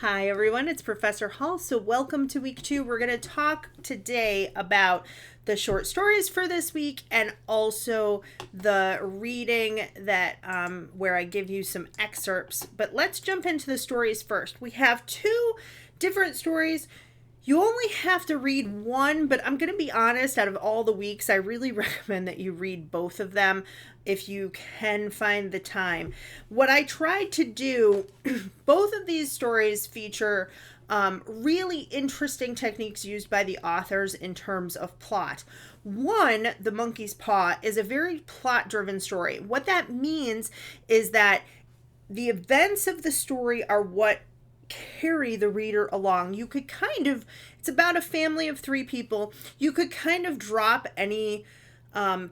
Hi everyone, it's Professor Hall. So welcome to week 2. We're going to talk today about the short stories for this week and also the reading that where I give you some excerpts. But let's jump into the stories first. We have 2 different stories. You only have to read one, but I'm going to be honest, out of all the weeks, I really recommend that you read both of them if you can find the time. What I tried to do, both of these stories feature really interesting techniques used by the authors in terms of plot. One, The Monkey's Paw, is a very plot driven story. What that means is that the events of the story are what carry the reader along. You could it's about a family of 3 people. You could kind of drop any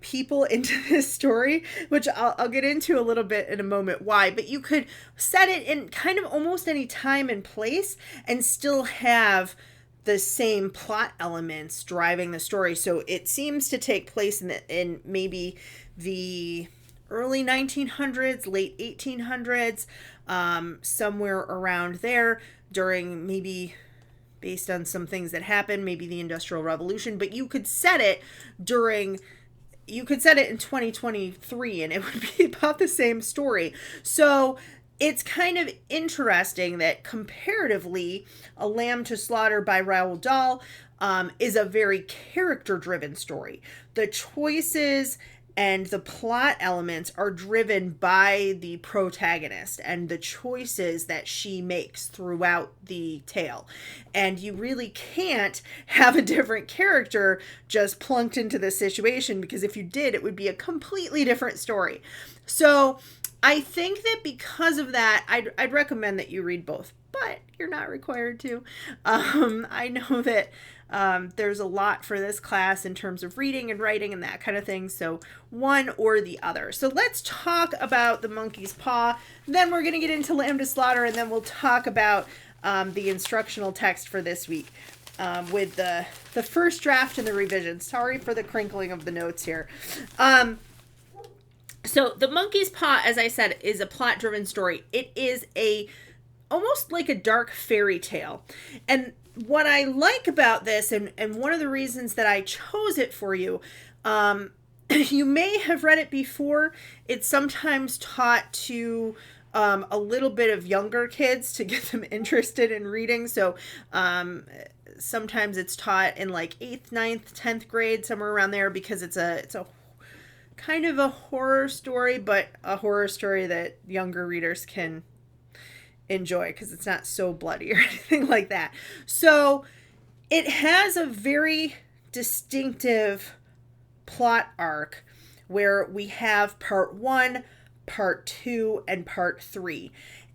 people into this story, which I'll get into a little bit in a moment why, but you could set it in kind of almost any time and place and still have the same plot elements driving the story. So it seems to take place in maybe the early 1900s, late 1800s, somewhere around there during maybe based on some things that happened, maybe the Industrial Revolution, but you could set it in 2023 and it would be about the same story. So it's kind of interesting that comparatively, A Lamb to Slaughter by Roald Dahl is a very character-driven story. The choices and the plot elements are driven by the protagonist and the choices that she makes throughout the tale. And you really can't have a different character just plunked into this situation, because if you did, it would be a completely different story. So I think that because of that, I'd recommend that you read both, but you're not required to. I know that there's a lot for this class in terms of reading and writing and that kind of thing, so one or the other. So let's talk about The Monkey's Paw, then we're going to get into Lamb to Slaughter, and then we'll talk about the instructional text for this week with the first draft and the revision. Sorry for the crinkling of the notes here. So The Monkey's Paw, as I said, is a plot-driven story. It is almost like a dark fairy tale. And what I like about this, and one of the reasons that I chose it for you, you may have read it before. It's sometimes taught to a little bit of younger kids to get them interested in reading. So sometimes it's taught in like 8th, 9th, 10th grade, somewhere around there, because it's a kind of a horror story, but a horror story that younger readers can enjoy because it's not so bloody or anything like that. So it has a very distinctive plot arc where we have part 1, part 2, and part 3.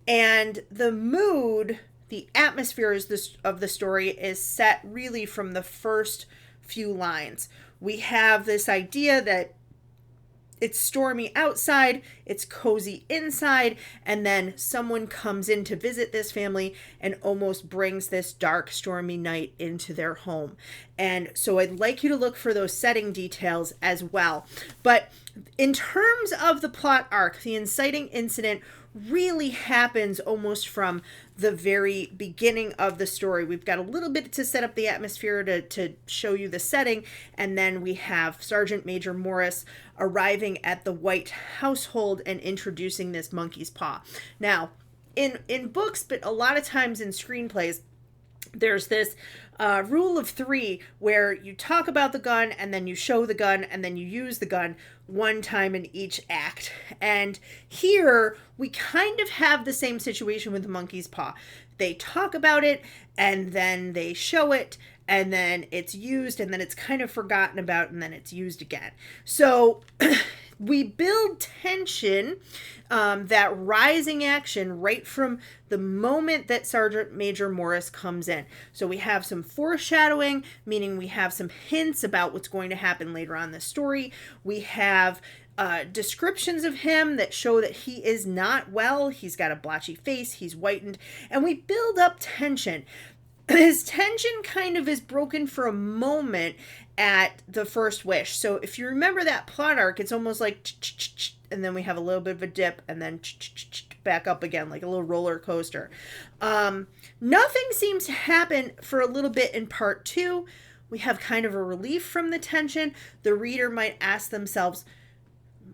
And the mood, the atmosphere of the story is set really from the first few lines. We have this idea that it's stormy outside, it's cozy inside, and then someone comes in to visit this family and almost brings this dark, stormy night into their home. And so I'd like you to look for those setting details as well. But in terms of the plot arc, the inciting incident really happens almost from the very beginning of the story. We've got a little bit to set up the atmosphere to show you the setting, and then we have Sergeant Major Morris arriving at the White household and introducing this monkey's paw. Now, in books, but a lot of times in screenplays, there's this rule of 3 where you talk about the gun and then you show the gun and then you use the gun one time in each act. And here we kind of have the same situation with the monkey's paw. They talk about it and then they show it and then it's used and then it's kind of forgotten about and then it's used again. So we build tension, that rising action right from the moment that Sergeant Major Morris comes in. So we have some foreshadowing, meaning we have some hints about what's going to happen later on in the story. We have descriptions of him that show that he is not well. He's got a blotchy face, he's whitened, and we build up tension. his tension kind of is broken for a moment at the first wish. So if you remember that plot arc, it's almost like, and then we have a little bit of a dip, and then back up again, like a little roller coaster. Nothing seems to happen for a little bit in part 2. We have kind of a relief from the tension. The reader might ask themselves,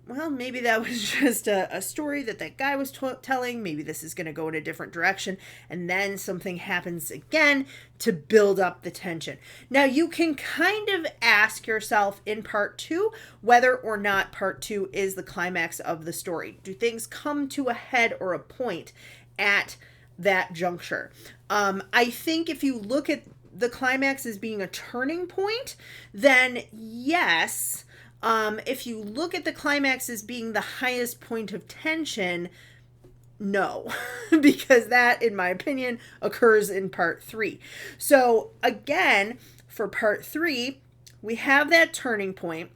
well, maybe that was just a story that guy was telling. Maybe this is going to go in a different direction. And then something happens again to build up the tension. Now, you can kind of ask yourself in part 2 whether or not part 2 is the climax of the story. Do things come to a head or a point at that juncture? I think if you look at the climax as being a turning point, then yes. If you look at the climax as being the highest point of tension, no, because that, in my opinion, occurs in part 3. So again, for part 3, we have that turning point,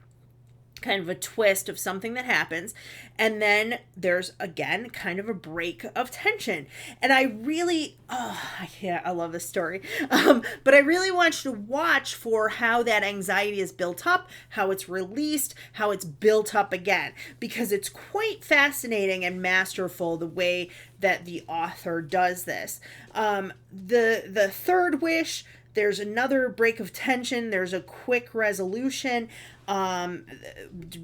kind of a twist of something that happens, and then there's again kind of a break of tension. And I really I love this story, but I really want you to watch for how that anxiety is built up, how it's released, how it's built up again, because it's quite fascinating and masterful the way that the author does this. The third wish, there's another break of tension. There's a quick resolution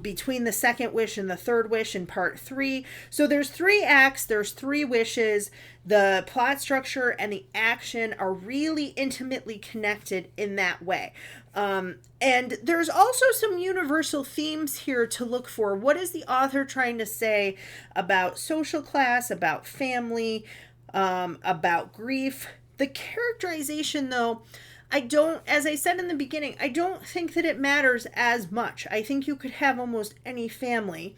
between the second wish and the third wish in part 3. So there's 3 acts, there's 3 wishes. The plot structure and the action are really intimately connected in that way. And there's also some universal themes here to look for. What is the author trying to say about social class, about family, about grief? The characterization, though, as I said in the beginning, I don't think that it matters as much. I think you could have almost any family,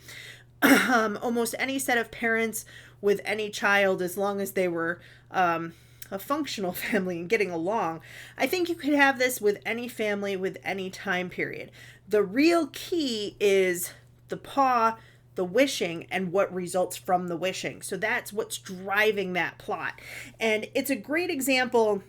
almost any set of parents with any child, as long as they were a functional family and getting along. I think you could have this with any family, with any time period. The real key is the paw, the wishing, and what results from the wishing. So that's what's driving that plot. And it's a great example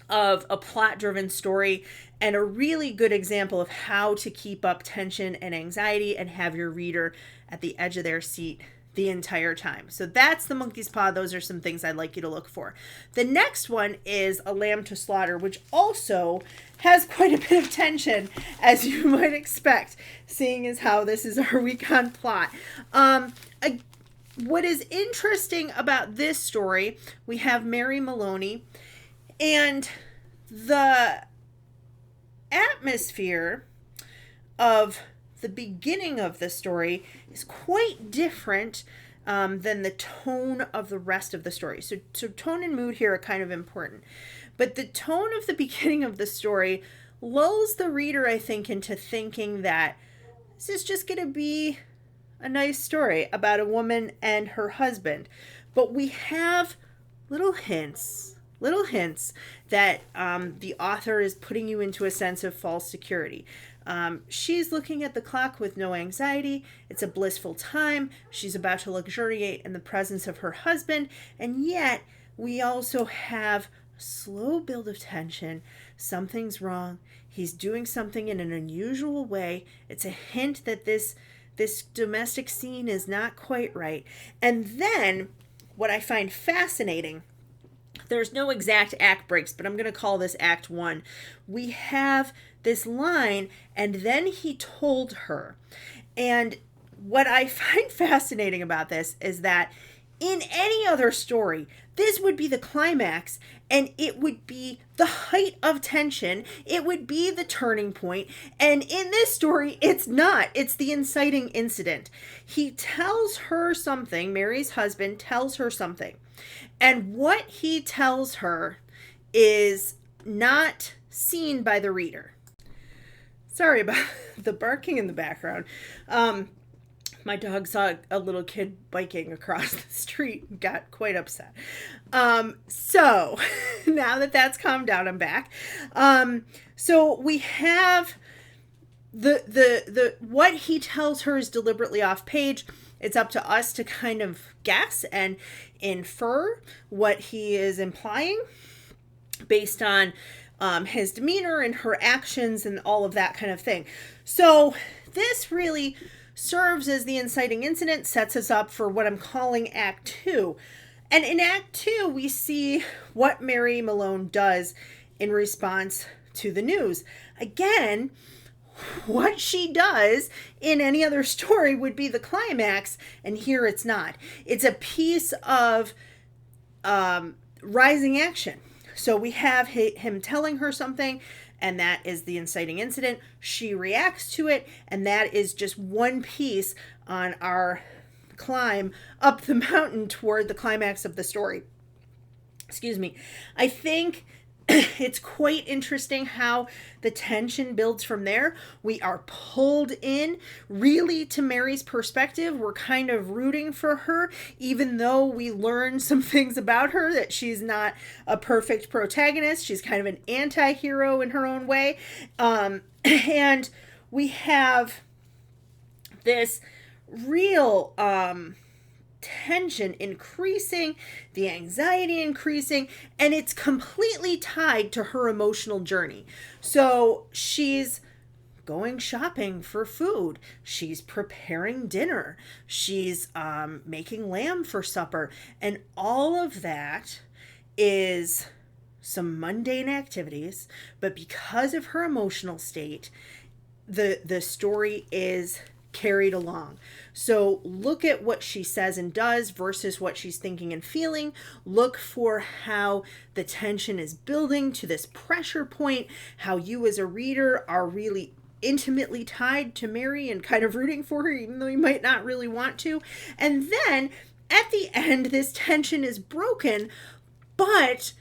of a plot-driven story, and a really good example of how to keep up tension and anxiety and have your reader at the edge of their seat the entire time. So that's The Monkey's Paw. Those are some things I'd like you to look for. The next one is A Lamb to Slaughter, which also has quite a bit of tension, as you might expect, seeing as how this is our week-on plot. What is interesting about this story, we have Mary Maloney, and the atmosphere of the beginning of the story is quite different than the tone of the rest of the story. So tone and mood here are kind of important. But the tone of the beginning of the story lulls the reader, I think, into thinking that this is just going to be a nice story about a woman and her husband. But we have little hints that the author is putting you into a sense of false security. She's looking at the clock with no anxiety. It's a blissful time. She's about to luxuriate in the presence of her husband. And yet, we also have a slow build of tension. Something's wrong. He's doing something in an unusual way. It's a hint that this domestic scene is not quite right. And then, what I find fascinating, there's no exact act breaks, but I'm going to call this Act 1. We have this line, and then he told her. And what I find fascinating about this is that in any other story, this would be the climax, and it would be the height of tension. It would be the turning point. And in this story, it's not. It's the inciting incident. He tells her something. Mary's husband tells her something. And what he tells her is not seen by the reader. Sorry about the barking in the background. My dog saw a little kid biking across the street and got quite upset. So now that that's calmed down, I'm back. So we have the what he tells her is deliberately off page. It's up to us to kind of guess and infer what he is implying. based on his demeanor and her actions and all of that kind of thing. So this really serves as the inciting incident, sets us up for what I'm calling Act 2. And in Act 2, we see what Mary Malone does in response to the news. Again, what she does in any other story would be the climax, and here it's not. It's a piece of rising action. So we have him telling her something, and that is the inciting incident. She reacts to it, and that is just one piece on our climb up the mountain toward the climax of the story. Excuse me. I think it's quite interesting how the tension builds from there. We are pulled in really to Mary's perspective. We're kind of rooting for her, even though we learn some things about her, that she's not a perfect protagonist. She's kind of an anti-hero in her own way. And we have this real tension increasing, the anxiety increasing, and it's completely tied to her emotional journey. So she's going shopping for food. She's preparing dinner. She's making lamb for supper. And all of that is some mundane activities, but because of her emotional state, the story is carried along. So look at what she says and does versus what she's thinking and feeling. Look for how the tension is building to this pressure point, how you as a reader are really intimately tied to Mary and kind of rooting for her, even though you might not really want to. And then at the end, this tension is broken, but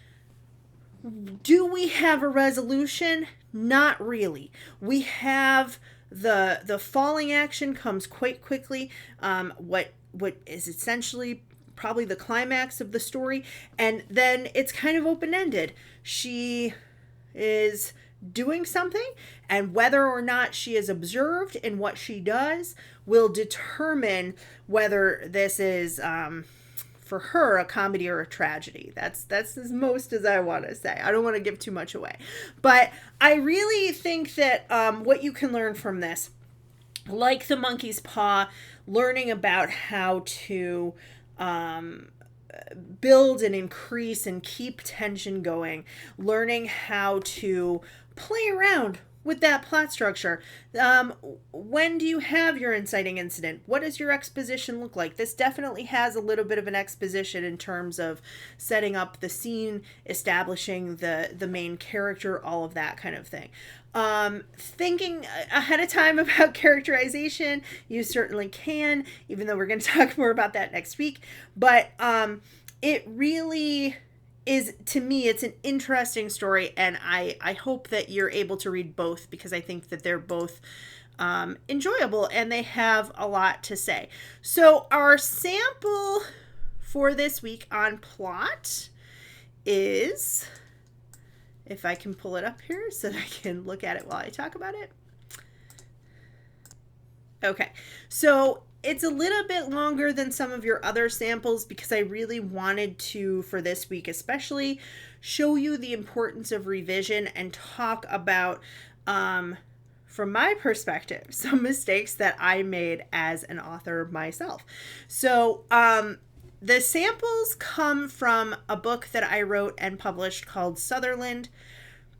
do we have a resolution? Not really. We have the falling action comes quite quickly. What is essentially probably the climax of the story, and then it's kind of open-ended. She is doing something, and whether or not she is observed in what she does will determine whether this is for her a comedy or a tragedy. That's as most as I want to say. I don't want to give too much away, but I really think that what you can learn from this, like the monkey's paw, learning about how to build and increase and keep tension going, learning how to play around with that plot structure. When do you have your inciting incident? What does your exposition look like? This definitely has a little bit of an exposition in terms of setting up the scene, establishing the main character, all of that kind of thing. Thinking ahead of time about characterization, you certainly can, even though we're going to talk more about that next week. But it really is, to me, it's an interesting story, and I hope that you're able to read both, because I think that they're both enjoyable and they have a lot to say. So our sample for this week on plot is, if I can pull it up here so that I can look at it while I talk about it. Okay, so it's a little bit longer than some of your other samples because I really wanted to, for this week especially, show you the importance of revision and talk about, from my perspective, some mistakes that I made as an author myself. So the samples come from a book that I wrote and published called Sutherland.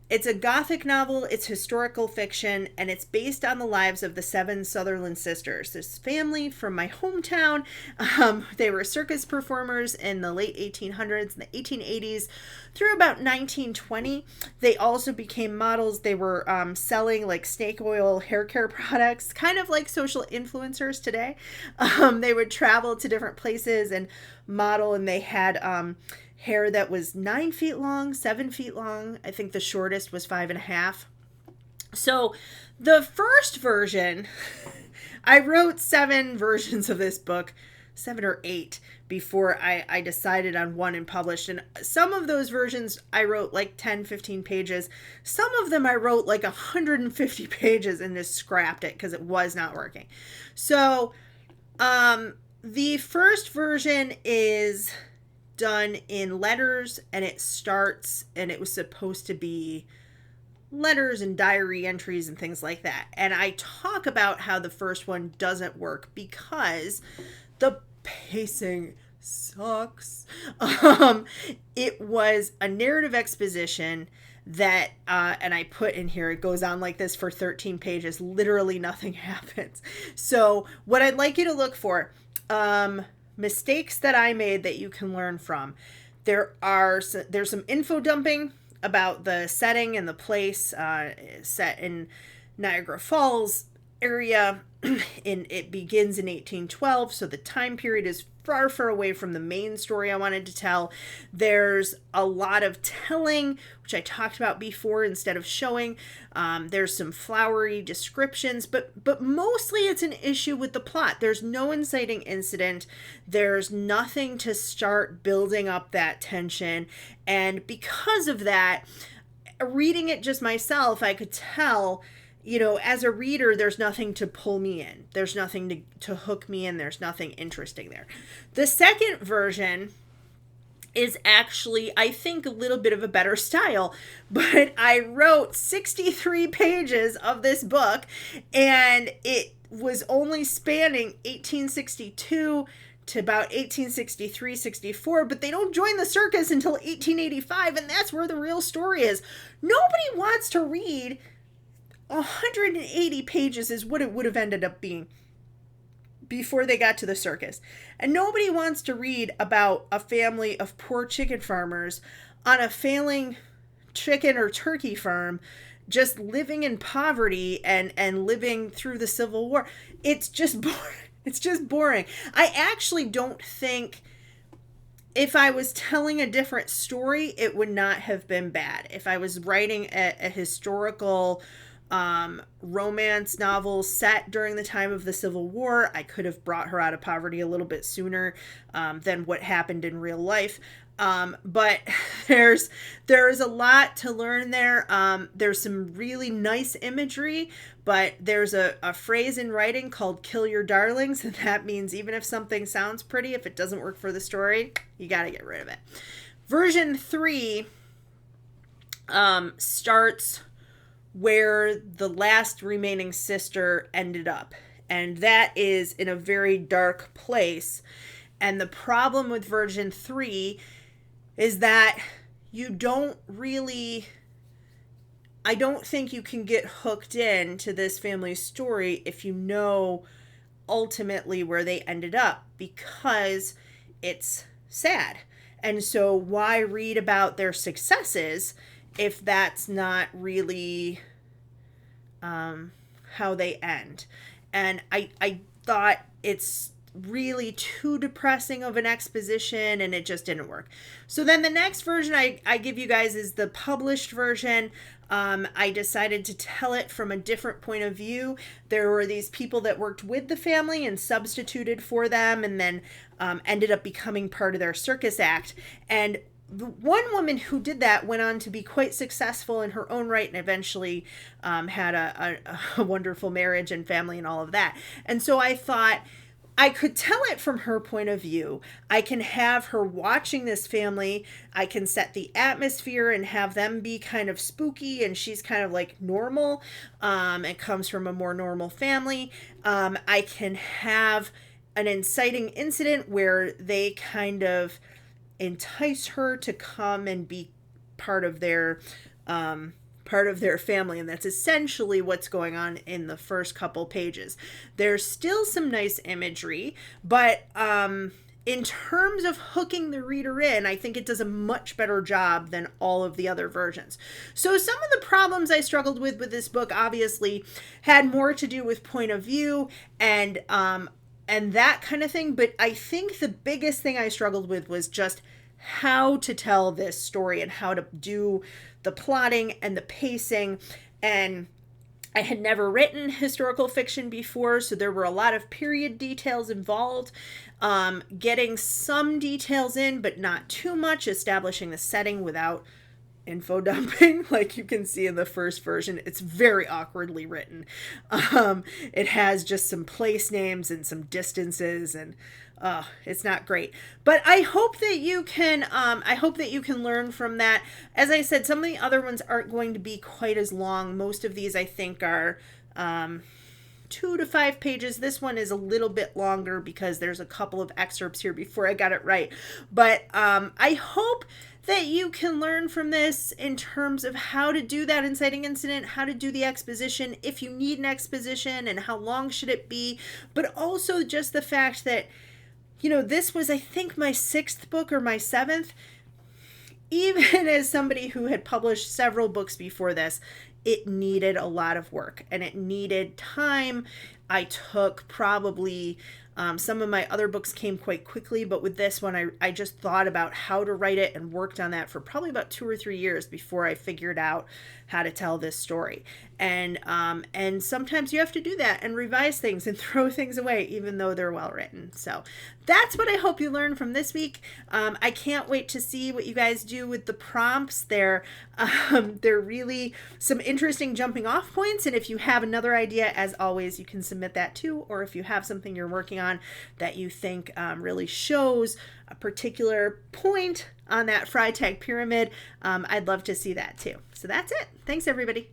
It's a Gothic novel, it's historical fiction, and it's based on the lives of the 7 Sutherland sisters. This family from my hometown, they were circus performers in the late 1800s and the 1880s through about 1920. They also became models. They were selling like snake oil hair care products, kind of like social influencers today. They would travel to different places and model, and they had hair that was 9 feet long, 7 feet long. I think the shortest was 5.5. So the first version, I wrote 7 versions of this book, 7 or 8, before I decided on one and published. And some of those versions I wrote like 10, 15 pages. Some of them I wrote like 150 pages and just scrapped it because it was not working. So the first version is done in letters, and it starts, and it was supposed to be letters and diary entries and things like that. And I talk about how the first one doesn't work because the pacing sucks. It was a narrative exposition that, and I put in here, it goes on like this for 13 pages. Literally nothing happens. So what I'd like you to look for, mistakes that I made that you can learn from. There's some info dumping about the setting and the place, set in Niagara Falls area. It begins in 1812, so the time period is far away from the main story I wanted to tell. There's a lot of telling, which I talked about before, instead of showing. There's some flowery descriptions, but mostly it's an issue with the plot. There's no inciting incident. There's nothing to start building up that tension. And because of that, reading it just myself, I could tell, as a reader, there's nothing to pull me in. There's nothing to hook me in. There's nothing interesting there. The second version is actually, I think, a little bit of a better style, but I wrote 63 pages of this book, and it was only spanning 1862 to about 1863-64, but they don't join the circus until 1885, and that's where the real story is. Nobody wants to read 180 pages is what it would have ended up being before they got to the circus. And nobody wants to read about a family of poor chicken farmers on a failing chicken or turkey farm, just living in poverty and living through the Civil War. It's just boring. It's just boring. I actually don't think, if I was telling a different story, it would not have been bad. If I was writing a historical romance novel set during the time of the Civil War, I could have brought her out of poverty a little bit sooner than what happened in real life. But there is a lot to learn there. There's some really nice imagery, but there's a phrase in writing called "kill your darlings," and that means even if something sounds pretty, if it doesn't work for the story, you got to get rid of it. Version 3 starts where the last remaining sister ended up, and that is in a very dark place. And the problem with version 3 is that I don't think you can get hooked in to this family's story if you know ultimately where they ended up, because it's sad. And so why read about their successes if that's not really how they end? And I thought it's really too depressing of an exposition, and it just didn't work. So then the next version I give you guys is the published version. I decided to tell it from a different point of view. There were these people that worked with the family and substituted for them, and then ended up becoming part of their circus act. And the one woman who did that went on to be quite successful in her own right, and eventually had a wonderful marriage and family and all of that. And so I thought, I could tell it from her point of view. I can have her watching this family. I can set the atmosphere and have them be kind of spooky, and she's kind of like normal. It comes from a more normal family. I can have an inciting incident where they kind of entice her to come and be part of their family, and that's essentially what's going on in the first couple pages. There's still some nice imagery, but in terms of hooking the reader in, I think it does a much better job than all of the other versions. So some of the problems I struggled with this book obviously had more to do with point of view and that kind of thing, but I think the biggest thing I struggled with was just how to tell this story and how to do the plotting and the pacing. And I had never written historical fiction before, so there were a lot of period details involved. Getting some details in, but not too much, establishing the setting without info dumping, like you can see in the first version. It's very awkwardly written. It has just some place names and some distances, and It's not great. But I hope that you can learn from that. As I said, some of the other ones aren't going to be quite as long. Most of these I think are 2 to 5 pages. This one is a little bit longer because there's a couple of excerpts here before I got it right. But I hope that you can learn from this in terms of how to do that inciting incident, how to do the exposition, if you need an exposition, and how long should it be. But also just the fact that, this was, I think, my 6th book or my 7th. Even as somebody who had published several books before this, it needed a lot of work and it needed time. I took probably, some of my other books came quite quickly, but with this one, I just thought about how to write it and worked on that for probably about 2 or 3 years before I figured out how to tell this story. And sometimes you have to do that and revise things and throw things away, even though they're well written. So that's what I hope you learned from this week. I can't wait to see what you guys do with the prompts. They're really some interesting jumping off points. And if you have another idea, as always, you can submit that too. Or if you have something you're working on that you think really shows a particular point on that Freytag pyramid, I'd love to see that too. So that's it. Thanks, everybody.